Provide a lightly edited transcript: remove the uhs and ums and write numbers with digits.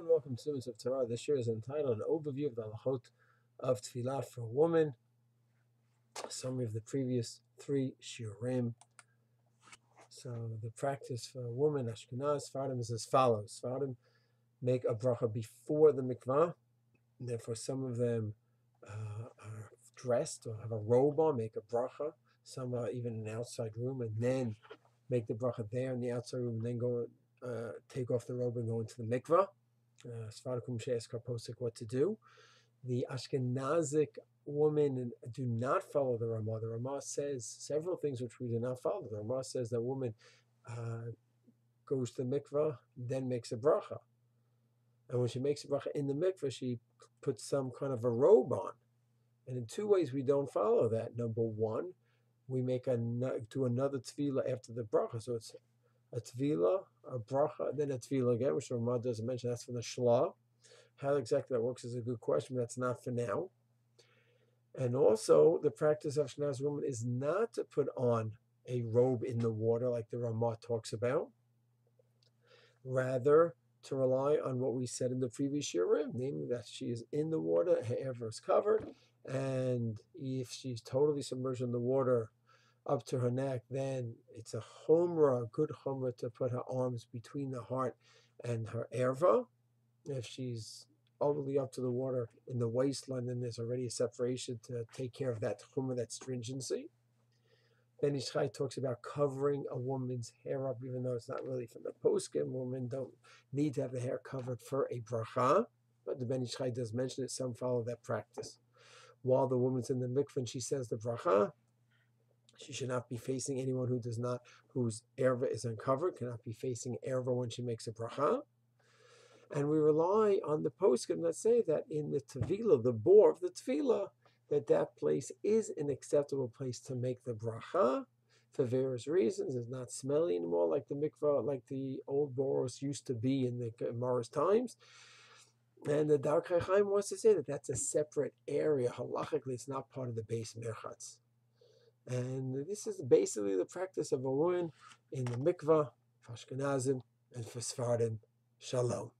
and welcome to Students of Torah. This year is entitled An Overview of the Halachot of Tevila for a Woman. A summary of the previous three shiurim. So the practice for a woman, Ashkenaz, Sephardim, is as follows. Sephardim make a bracha before the mikvah. And therefore, some of them are dressed or have a robe on, make a bracha. Some are even in an outside room and then make the bracha there in the outside room and then go take off the robe and go into the mikvah. Sephardim ask our posik what to do. The Ashkenazik women do not follow the Ramah. The Ramah says several things which we do not follow. The Ramah says that woman goes to the mikvah, then makes a bracha. And when she makes a bracha in the mikvah, she puts some kind of a robe on. And in two ways we don't follow that. Number one, we do another tevila after the bracha. So it's a tevila, a bracha, then a tevila again, which the Ramah doesn't mention. That's from the Shlah. How exactly that works is a good question, but that's not for now. And also, the practice of Ashkenaz women is not to put on a robe in the water like the Ramah talks about. Rather, to rely on what we said in the previous shiurim, namely that she is in the water, her ever is covered, and if she's totally submerged in the water up to her neck, then it's a good chumrah to put her arms between the heart and her erva. If she's overly up to the water in the waistline, then there's already a separation to take care of that chumrah, that stringency. Then Ish Chai talks about covering a woman's hair up, even though it's not really from the poskim. Women don't need to have the hair covered for a bracha, but the Ben Ish Chai does mention it. Some follow that practice. While the woman's in the mikvah and she says the bracha, she should not be facing anyone whose erva is uncovered, cannot be facing erva when she makes a bracha. And we rely on the poskim that say that in the Tevila, the bore of the Tevila, that place is an acceptable place to make the bracha for various reasons. It's not smelly anymore like the mikvah, like the old boros used to be in the Gemara's times. And the Darkei Chaim wants to say that that's a separate area. Halachically, it's not part of the base merchatz. And this is basically the practice of a woman in the mikvah, for Ashkenazim, and for Sephardim. Shalom.